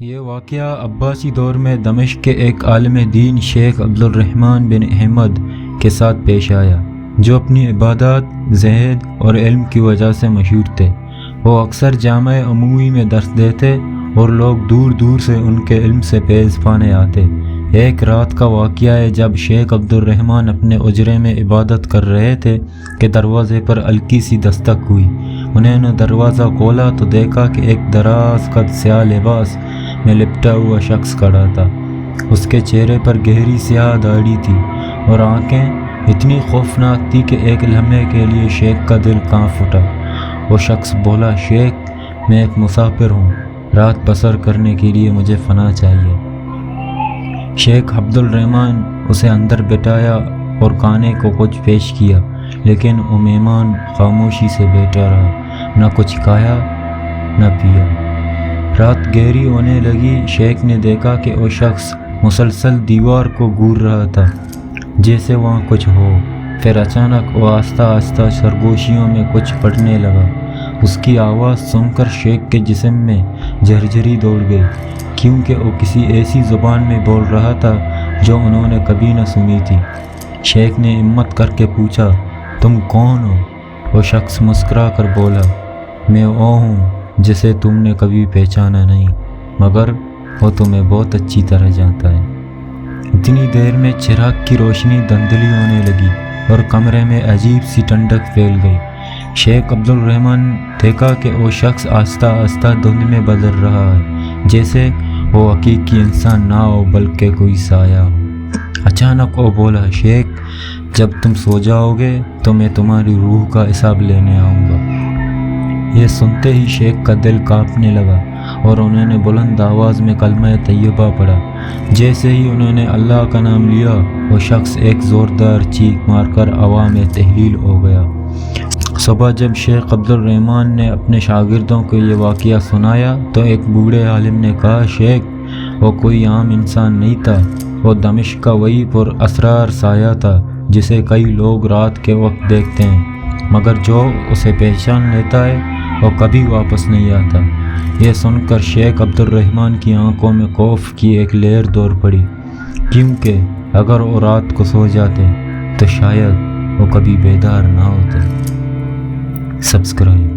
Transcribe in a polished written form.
یہ واقعہ عباسی دور میں دمشق کے ایک عالم دین شیخ عبدالرحمن بن احمد کے ساتھ پیش آیا، جو اپنی عبادات، زہد اور علم کی وجہ سے مشہور تھے۔ وہ اکثر جامع عمومی میں درس دیتے اور لوگ دور دور سے ان کے علم سے فیض پانے آتے۔ ایک رات کا واقعہ ہے جب شیخ عبدالرحمن اپنے اجرے میں عبادت کر رہے تھے کہ دروازے پر ہلکی سی دستک ہوئی۔ انہوں نے دروازہ کھولا تو دیکھا کہ ایک دراز قد سیاہ لباس میں لپٹا ہوا شخص کھڑا تھا۔ اس کے چہرے پر گہری سیاہ داڑھی تھی اور آنکھیں اتنی خوفناک تھی کہ ایک لمحے کے لیے شیخ کا دل کانپ اٹھا۔ وہ شخص بولا، شیخ، میں ایک مسافر ہوں، رات بسر کرنے کے لیے مجھے پناہ چاہیے۔ شیخ عبدالرحمن اسے اندر بٹھایا اور کھانے کو کچھ پیش کیا، لیکن وہ مہمان خاموشی سے بیٹھا رہا، نہ کچھ کھایا نہ پیا۔ رات گہری ہونے لگی۔ شیخ نے دیکھا کہ وہ شخص مسلسل دیوار کو گھور رہا تھا، جیسے وہاں کچھ ہو۔ پھر اچانک وہ آہستہ آہستہ سرگوشیوں میں کچھ پڑھنے لگا۔ اس کی آواز سن کر شیخ کے جسم میں جھرجھری دوڑ گئی، کیونکہ وہ کسی ایسی زبان میں بول رہا تھا جو انہوں نے کبھی نہ سنی تھی۔ شیخ نے ہمت کر کے پوچھا، تم کون ہو؟ وہ شخص مسکرا کر بولا، میں وہ ہوں جسے تم نے کبھی پہچانا نہیں، مگر وہ تمہیں بہت اچھی طرح جانتا ہے۔ اتنی دیر میں چراغ کی روشنی دھندلی ہونے لگی اور کمرے میں عجیب سی ٹھنڈک پھیل گئی۔ شیخ عبدالرحمن دیکھا کہ وہ شخص آہستہ آہستہ دھند میں بدل رہا ہے، جیسے وہ حقیقی انسان نہ ہو بلکہ کوئی سایہ ہو۔ اچانک وہ بولا، شیخ، جب تم سو جاؤ گے تو میں تمہاری روح کا حساب لینے آؤں گا۔ یہ سنتے ہی شیخ کا دل کانپنے لگا اور انہوں نے بلند آواز میں کلمہ طیبہ پڑھا۔ جیسے ہی انہوں نے اللہ کا نام لیا، وہ شخص ایک زوردار چیخ مار کر ہوا میں تحلیل ہو گیا۔ صبح جب شیخ عبدالرحمن نے اپنے شاگردوں کو یہ واقعہ سنایا تو ایک بوڑھے عالم نے کہا، شیخ، وہ کوئی عام انسان نہیں تھا، وہ دمشق کا وہی پر اسرار سایہ تھا جسے کئی لوگ رات کے وقت دیکھتے ہیں، مگر جو اسے پہچان لیتا ہے وہ کبھی واپس نہیں آتا۔ یہ سن کر شیخ عبدالرحمن کی آنکھوں میں خوف کی ایک لہر دوڑ پڑی، کیونکہ اگر وہ رات کو سو جاتے تو شاید وہ کبھی بیدار نہ ہوتے۔ سبسکرائب